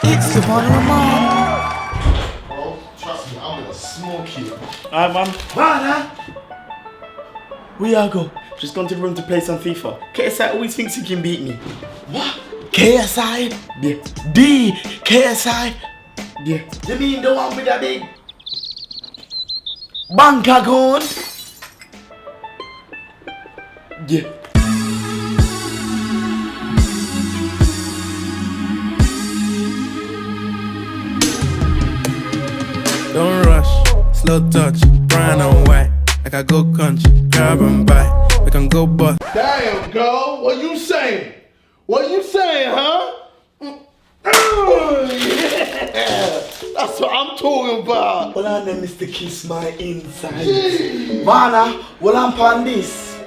It's the bottle of mom. Bro, trust me, I'm gonna smoke you. Alright, man. Mana. Where y'all go? Just gone to the room to play some FIFA. KSI always thinks he can beat me. What? KSI? Yeah. D. KSI? Yeah. You mean the one with the big bank account? Yeah. Don't rush, slow touch, brown and white. Like I go country, grab and buy. We can go bust. Damn, girl, what you saying? What you saying, huh? Yeah, that's what I'm talking about. Well, I'm then Mr. Kiss my inside. Mana, well, I'm on this.